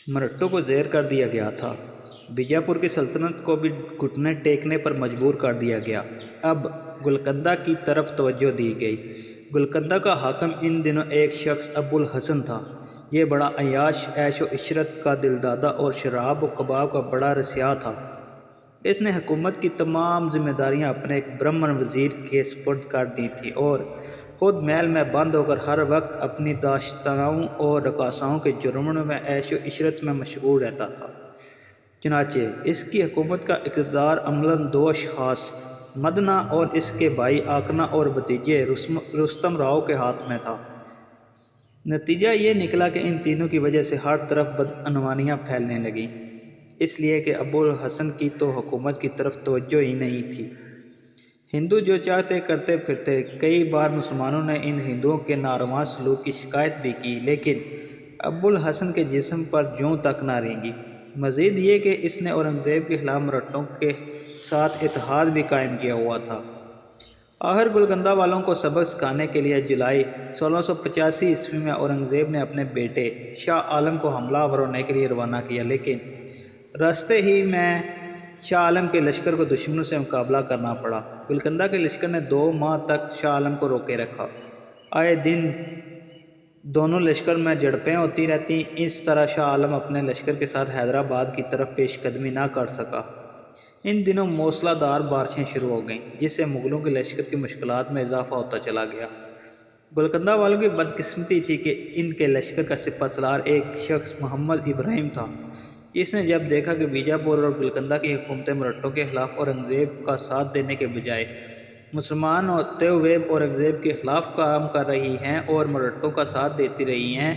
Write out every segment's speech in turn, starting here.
مرہٹوں کو زیر کر دیا گیا تھا۔ بیجاپور کی سلطنت کو بھی گھٹنے ٹیکنے پر مجبور کر دیا گیا۔ اب گولکنڈہ کی طرف توجہ دی گئی۔ گولکنڈہ کا حاکم ان دنوں ایک شخص ابوالحسن تھا۔ یہ بڑا عیاش، عیش و عشرت کا دلدادہ اور شراب و کباب کا بڑا رسیا تھا۔ اس نے حکومت کی تمام ذمہ داریاں اپنے ایک برہمن وزیر کے سپرد کر دی تھیں اور خود محل میں بند ہو کر ہر وقت اپنی داشتاؤں اور رقاصاؤں کے جرمن میں عیش و عشرت میں مشغول رہتا تھا۔ چنانچہ اس کی حکومت کا اقتدار عملاً دو اشخاص، مدنہ اور اس کے بھائی آکنہ اور بھتیجے رستم راؤ کے ہاتھ میں تھا۔ نتیجہ یہ نکلا کہ ان تینوں کی وجہ سے ہر طرف بدعنوانیاں پھیلنے لگیں، اس لیے کہ ابوالحسن کی تو حکومت کی طرف توجہ ہی نہیں تھی۔ ہندو جو چاہتے کرتے پھرتے۔ کئی بار مسلمانوں نے ان ہندوؤں کے ناروا سلوک کی شکایت بھی کی، لیکن ابوالحسن کے جسم پر جوں تک نہ رینگی۔ مزید یہ کہ اس نے اورنگزیب کے خلاف مرہٹوں کے ساتھ اتحاد بھی قائم کیا ہوا تھا۔ آخر گولکنڈہ والوں کو سبق سکھانے کے لیے جولائی 1685 میں اورنگزیب نے اپنے بیٹے شاہ عالم کو حملہ آور ہونے کے لیے روانہ کیا، لیکن راستے ہی میں شاہ عالم کے لشکر کو دشمنوں سے مقابلہ کرنا پڑا۔ گولکنڈہ کے لشکر نے 2 ماہ تک شاہ عالم کو روکے رکھا۔ آئے دن دونوں لشکر میں جھڑپیں ہوتی رہتیں۔ اس طرح شاہ عالم اپنے لشکر کے ساتھ حیدرآباد کی طرف پیش قدمی نہ کر سکا۔ ان دنوں موسلا دھار بارشیں شروع ہو گئیں، جس سے مغلوں کے لشکر کی مشکلات میں اضافہ ہوتا چلا گیا۔ گولکنڈہ والوں کی بدقسمتی تھی کہ ان کے لشکر کا سپہ سالار ایک شخص محمد ابراہیم تھا۔ اس نے جب دیکھا کہ بیجاپور اور گولکنڈہ کی حکومتیں مرہٹوں کے خلاف اورنگزیب کا ساتھ دینے کے بجائے مسلمان ہوتے ہوئے اورنگزیب کے خلاف کام کر رہی ہیں اور مرہٹوں کا ساتھ دیتی رہی ہیں،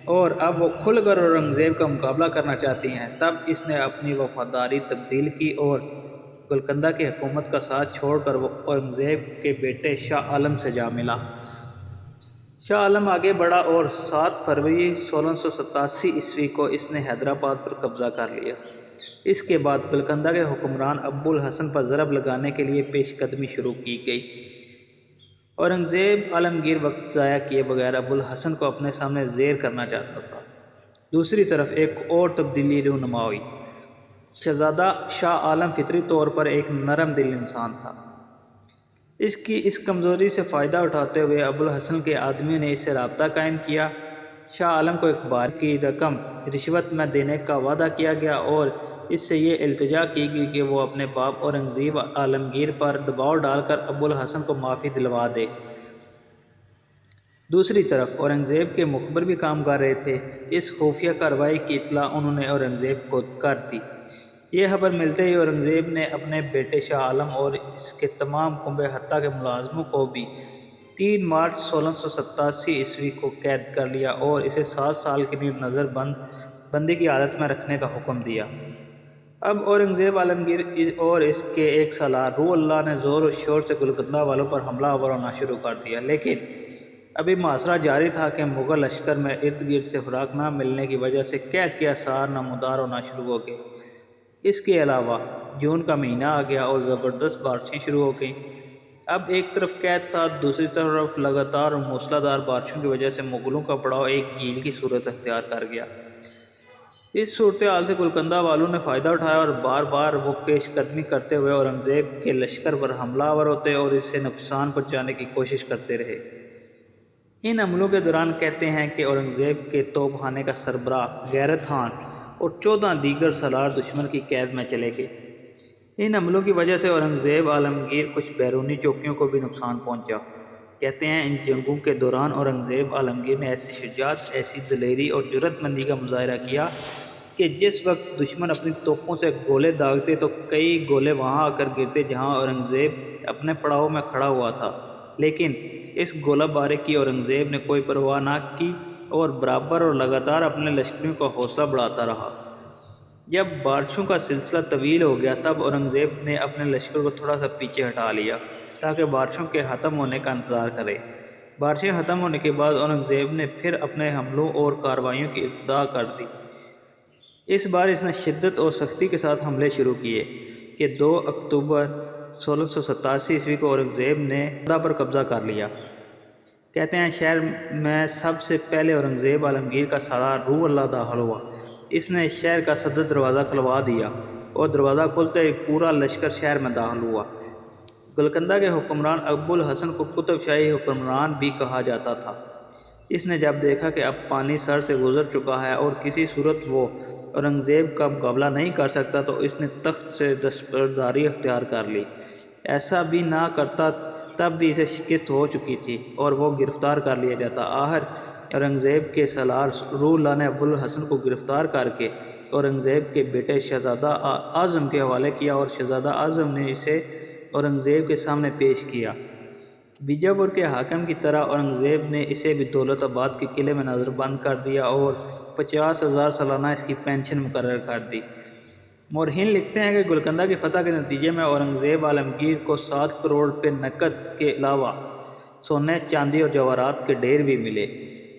اور اب وہ کھل کر اورنگزیب کا مقابلہ کرنا چاہتی ہیں، تب اس نے اپنی وفاداری تبدیل کی اور گولکنڈہ کی حکومت کا ساتھ چھوڑ کر وہ اورنگزیب کے بیٹے شاہ عالم سے جا ملا۔ شاہ عالم آگے بڑھا اور 7 فروری 1687 کو اس نے حیدرآباد پر قبضہ کر لیا۔ اس کے بعد گولکنڈہ کے حکمران ابوالحسن پر ضرب لگانے کے لیے پیش قدمی شروع کی گئی۔ اورنگزیب عالمگیر وقت ضائع کیے بغیر ابوالحسن کو اپنے سامنے زیر کرنا چاہتا تھا۔ دوسری طرف ایک اور تبدیلی رونما ہوئی۔ شہزادہ شاہ عالم فطری طور پر ایک نرم دل انسان تھا۔ اس کی اس کمزوری سے فائدہ اٹھاتے ہوئے ابوالحسن کے آدمیوں نے اس سے رابطہ قائم کیا۔ شاہ عالم کو ایک بار کی رقم رشوت میں دینے کا وعدہ کیا گیا اور اس سے یہ التجا کی گئی کہ وہ اپنے باپ اورنگزیب عالمگیر پر دباؤ ڈال کر ابوالحسن کو معافی دلوا دے۔ دوسری طرف اورنگزیب کے مخبر بھی کام کر رہے تھے۔ اس خفیہ کارروائی کی اطلاع انہوں نے اورنگزیب کو کر دی۔ یہ خبر ملتے ہی اورنگزیب نے اپنے بیٹے شاہ عالم اور اس کے تمام کنبے حتیٰ کے ملازموں کو بھی 3 مارچ 1687 کو قید کر لیا اور اسے 7 سال کے لیے نظر بندی کی حالت میں رکھنے کا حکم دیا۔ اب اورنگزیب عالمگیر اور اس کے ایک سالار روح اللہ نے زور و شور سے گولکنڈہ والوں پر حملہ آور ہونا شروع کر دیا، لیکن ابھی محاصرہ جاری تھا کہ مغل لشکر میں ارد گرد سے خوراک نہ ملنے کی وجہ سے قحط کے آثار نمودار ہونا شروع ہو گئے۔ اس کے علاوہ جون کا مہینہ آ گیا اور زبردست بارشیں شروع ہو گئیں۔ اب ایک طرف قحط تھا، دوسری طرف لگاتار اور موسلا دھار بارشوں کی وجہ سے مغلوں کا پڑاؤ ایک جھیل کی صورت اختیار کر گیا۔ اس صورتحال سے گولکنڈہ والوں نے فائدہ اٹھایا اور بار بار وہ پیش قدمی کرتے ہوئے اورنگزیب کے لشکر پر حملہ آور ہوتے اور اسے نقصان پہنچانے کی کوشش کرتے رہے۔ ان حملوں کے دوران کہتے ہیں کہ اورنگزیب کے توپ خانے کا سربراہ غیرت خان اور 14 دیگر سالار دشمن کی قید میں چلے گئے۔ ان حملوں کی وجہ سے اورنگزیب عالمگیر کچھ بیرونی چوکیوں کو بھی نقصان پہنچا۔ کہتے ہیں ان جنگوں کے دوران اورنگزیب عالمگیر نے ایسی شجاعت، ایسی دلیری اور جرأت مندی کا مظاہرہ کیا کہ جس وقت دشمن اپنی توپوں سے گولے داغتے تو کئی گولے وہاں آ کر گرتے جہاں اورنگزیب اپنے پڑاؤ میں کھڑا ہوا تھا، لیکن اس گولہ باری کی اورنگزیب نے کوئی پرواہ نہ کی اور برابر اور لگاتار اپنے لشکریوں کا حوصلہ بڑھاتا رہا۔ جب بارشوں کا سلسلہ طویل ہو گیا تب اورنگزیب نے اپنے لشکر کو تھوڑا سا پیچھے ہٹا لیا تاکہ بارشوں کے ختم ہونے کا انتظار کرے۔ بارشیں ختم ہونے کے بعد اورنگزیب نے پھر اپنے حملوں اور کارروائیوں کی ابتدا کر دی۔ اس بار اس نے شدت اور سختی کے ساتھ حملے شروع کیے کہ 2 اکتوبر 1687 کو اورنگزیب نے گولکنڈہ پر قبضہ کر لیا۔ کہتے ہیں شہر میں سب سے پہلے اورنگزیب عالمگیر کا سالار روح اللہ داخل ہوا۔ اس نے شہر کا صدر دروازہ کھلوا دیا اور دروازہ کھلتے ہی پورا لشکر شہر میں داخل ہوا۔ گولکنڈہ کے حکمران ابو الحسن کو قطب شاہی حکمران بھی کہا جاتا تھا۔ اس نے جب دیکھا کہ اب پانی سر سے گزر چکا ہے اور کسی صورت وہ اورنگزیب کا مقابلہ نہیں کر سکتا تو اس نے تخت سے دستبرداری اختیار کر لی۔ ایسا بھی نہ کرتا تب بھی اسے شکست ہو چکی تھی اور وہ گرفتار کر لیا جاتا۔ آخر اورنگزیب کے سالار روح اللہ نے ابو الحسن کو گرفتار کر کے اورنگزیب کے بیٹے شہزادہ اعظم کے حوالے کیا اور شہزادہ اعظم نے اسے اورنگزیب کے سامنے پیش کیا۔ بیجاپور کے حاکم کی طرح اورنگزیب نے اسے بھی دولت آباد کے قلعے میں نظر بند کر دیا اور 50,000 سالانہ اس کی پینشن مقرر کر دی۔ مورخین لکھتے ہیں کہ گولکنڈہ کی فتح کے نتیجے میں اورنگزیب عالمگیر کو 7 کروڑ روپے نقد کے علاوہ سونے، چاندی اور جواہرات کے ڈھیر بھی ملے۔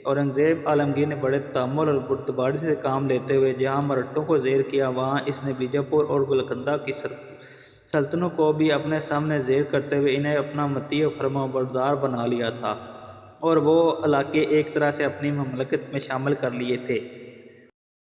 اورنگزیب عالمگیر نے بڑے تحمل اور بردباری سے کام لیتے ہوئے جہاں مرہٹوں کو زیر کیا وہاں اس نے بیجاپور اور گولکنڈہ کی سلطنتوں کو بھی اپنے سامنے زیر کرتے ہوئے انہیں اپنا مطیع و فرمانبردار بنا لیا تھا اور وہ علاقے ایک طرح سے اپنی مملکت میں شامل کر لیے تھے۔